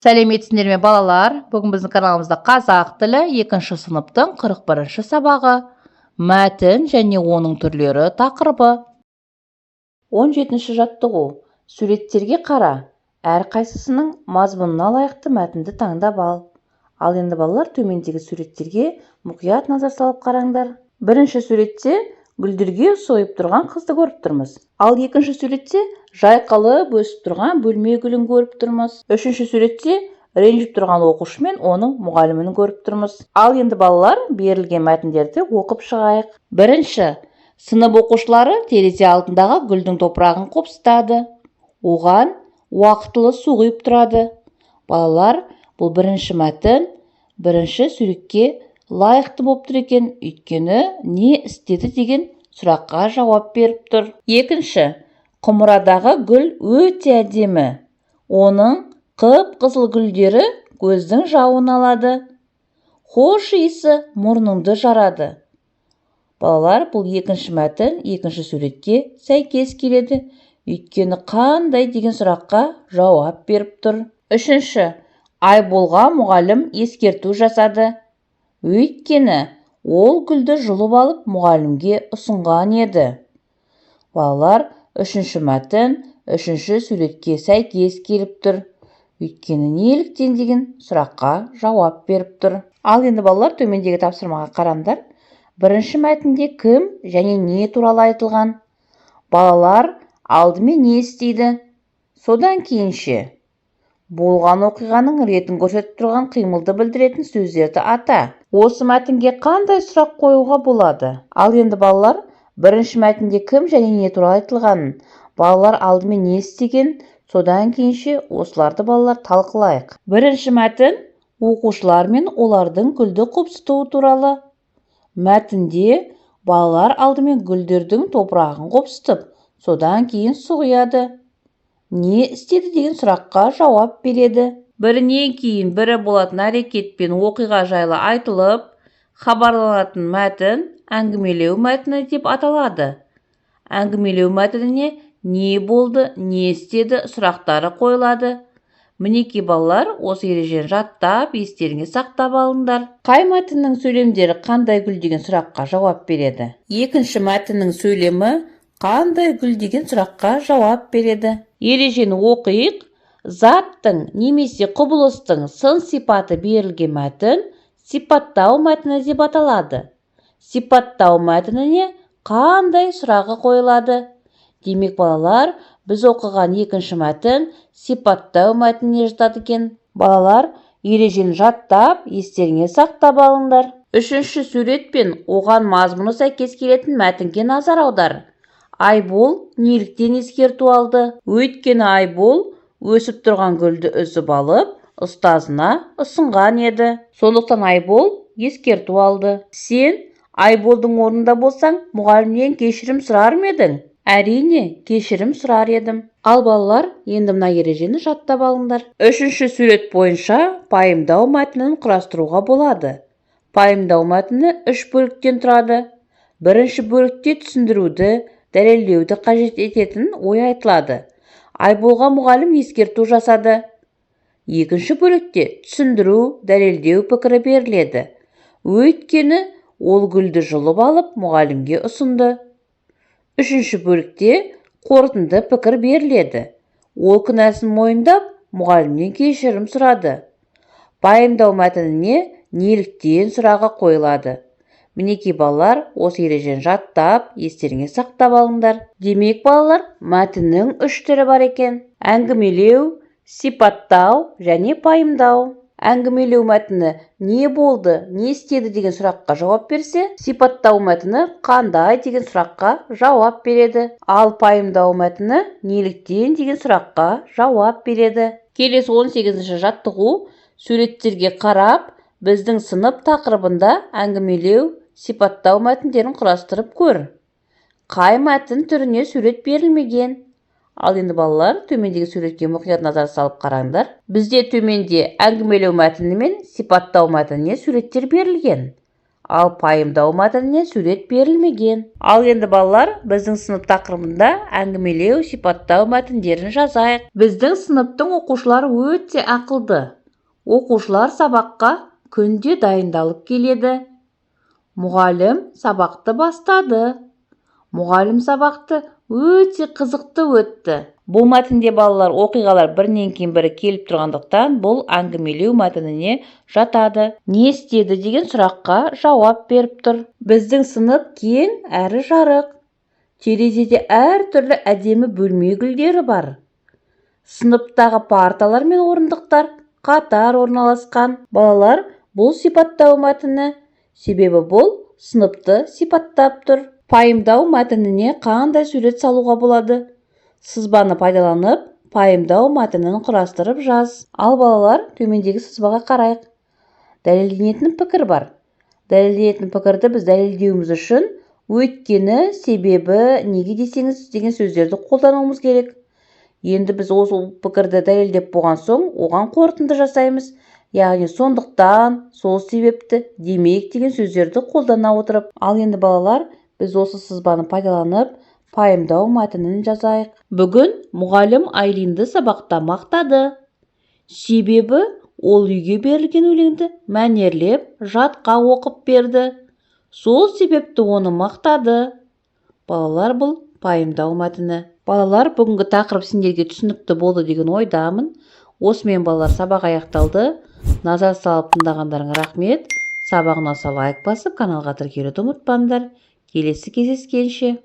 Сәлеметсіңдер ме балалар? Бүгін біздің каналымызда қазақ тілі 2 сыныптың 41 сабағы. Мәтін және оның түрлері тақырыбы. 17 жаттығу. Суреттерге қара. Әрқайсысының мазмұнына лайықты мәтінді таңдап ал. Ал енді балалар, төмендегі суреттерге мұқият назар салып қараңдар. Бірінші суретте гүлдерге сойып тұрған қызды көріп тұрмыз. Ал екінші суретте жайқалып өсіп тұрған бөлме гүлін көріп тұрмыз. Үшінші суретте ренжіп тұрған оқушы мен оның мұғалімін көріп тұрмыз. Ал енді балалар, берілген мәтіндерді оқып шығайық. Бірінші, сынып оқушылары терезе алдындағы гүлдің топырағын қопсытады. Оған уақытылы су құйып тұрады. Балалар, бұл бірінші мәтін, бірінші суретке лайықты болып тұр екен, өйткені не істеді деген сұраққа жауап беріп тұр. Екінші, құмырадағы гүл өте әдемі. Оның қып-қызыл гүлдері көздің жауын алады. Хош иісі мұрныңды жарады. Балалар, бұл екінші мәтін екінші суретке сәйкес келеді, өйткені қандай деген сұраққа жауап беріп тұр. Үшінші, Айболға мұғалім ескерту жасады. Өйткені ол гүлді жұлып алып мұғалімге ұсынған еді. Балалар, үшінші мәтін үшінші суретке сәйкес келіп тұр. Өйткені неліктен деген сұраққа жауап беріп тұр. Ал енді балалар, төмендегі тапсырмаға қараңдар. Бірінші мәтінде кім және не туралы айтылған? Балалар алдымен не істейді? Содан кейінше болған оқиғаның ретін көрсетіп тұрған қимылды білдіретін сөздерді ата. Осы мәтінге қандай сұрақ қоюға болады? Ал енді балалар, бірінші мәтінде кім және не туралы айтылғанын, балалар алдымен не істеген, содан кейінше осыларды балалар талқылайық. Бірінші мәтін оқушылар мен олардың гүлді қопсытуы туралы. Мәтінде балалар алдымен гүлдердің топырағын қопсытып, содан кейін су құяды. Не істеді деген сұраққа жауап береді. Бірінен кейін бірі болатын әрекет пен оқиға жайлы айтылып, хабарланатын мәтін әңгімелеу мәтіні деп аталады. Әңгімелеу мәтініне не болды, не істеді сұрақтары қойылады. Мінекей балалар, осы ережені жаттап, естеріңе сақтап алыңдар. Қай мәтіннің сөйлемдері қандай гүл деген сұраққа жауап береді? Екінші мәтіннің сөйлемі қандай гүл деген сұраққа жауап береді? Ережені оқиық. Заттың немесе құбылыстың сын сипаты берілген мәтін сипаттау мәтіні деп аталады. Сипаттау мәтініне қандай сұрағы қойылады? Демек балалар, біз оқыған екінші мәтін сипаттау мәтініне жатады екен. Балалар, ережені жаттап, естеріңе сақтап алыңдар. Үшінші сурет пен оған мазмұны сәйкес келетін мәтінге назар аудар. Айбол неліктен ескерту алды? Өйткені Айбол өсіп тұрған гүлді үзіп алып, ұстазына ұсынған еді. Сондықтан Айбол ескерту алды. Сен Айболдың орнында болсаң, мұғалімнен кешірім сұрар ма едің? Әрине, кешірім сұрар едім. Ал балалар, енді мына ережені жаттап алыңдар. Үшінші сурет бойынша пайымдау мәтінін құрастыруға болады. Пайымдау мәтіні 3 бөліктен тұрады. Бірінші бөлікте түсіндіруді, дәлелдеуді қажет ететін ой айтылады. Айболға мұғалім ескерту жасады. Екінші бөлікте түсіндіру, дәлелдеу пікірі беріледі. Өйткені ол гүлді жұлып алып мұғалімге ұсынды. Үшінші бөлікте қорытынды пікір беріледі. Ол күнәсін мойындап, мұғалімнен кешірім сұрады. Пайымдау мәтініне неліктен сұрағы қойылады. Мінекей балалар, осы ережені жаттап, естеріңе сақтап алыңдар. Демек балалар, мәтіннің 3 түрі бар екен. Әңгімелеу, сипаттау және пайымдау. Әңгімелеу мәтіні не болды, не істеді деген сұраққа жауап берсе, сипаттау мәтіні қандай деген сұраққа жауап береді. Ал пайымдау мәтіні неліктен деген сұраққа жауап береді. Келесі 18-ші жаттығу. Суреттерге қарап, біздің сынып тақырыбында әңгімелеу, сипаттау мәтіндерін құрастырып көр. Қай мәтін түріне сурет берілмеген? Ал енді балалар, төмендегі суретке мұқият назар салып қараңдар. Бізде төменде әңгімелеу мәтіні мен сипаттау мәтініне суреттер берілген. ал пайымдау мәтініне сурет берілмеген. Ал енді балалар, біздің сынып тақырыбында әңгімелеу, сипаттау мәтіндерін жазайық. Біздің сыныптың оқушылары өте ақылды. Оқушылар сабаққа күнде дайындалып келеді. Мұғалім сабақты бастады. Мұғалім сабақты өте қызықты өтті. Бұл мәтінде балалар оқиғалар бірінен кейін бірі келіп тұрғандықтан, бұл әңгімелеу мәтініне жатады. Не істеді деген сұраққа жауап беріп тұр. Біздің сынып кең әрі жарық. Терезеде әртүрлі әдемі бөлме гүлдері бар. Сыныптағы парталар мен орындықтар қатар орналасқан. Балалар, бұл сипаттау мәтіні, себебі бұл сыныпты сипаттап тұр. Пайымдау мәтініне қандай сурет салуға болады? Сызбаны пайдаланып, пайымдау мәтінін құрастырып жаз. Ал балалар, төмендегі сызбаға қарайық. Дәлелденетін пікір бар. Дәлелденетін пікірді біз дәлелдеуіміз үшін өйткені, себебі, неге десеңіз деген сөздерді қолдануымыз керек. Енді біз осы пікірді дәлелдеп болған соң, оған қорытынды жасаймыз. Яғни сондықтан, сол себепті, демек деген сөздерді қолдана отырып. Ал енді балалар, біз осы сызбаны пайдаланып, пайымдау мәтінін жазайық. Бүгін мұғалім Айлинді сабақта мақтады. Себебі ол үйге берілген өлеңді мәнерлеп жатқа оқып берді. Сол себепті оны мақтады. Балалар, бұл пайымдау мәтіні. Балалар, бүгінгі тақырып сендерге түсінікті болды деген ойдамын. Осымен балалар, сабақ аяқталды. Назар салып тыңдағандарыңа рахмет. Сабақ ұнаса лайк басып, каналға тіркелуді ұмытпаңдар. Келесі кездескенше.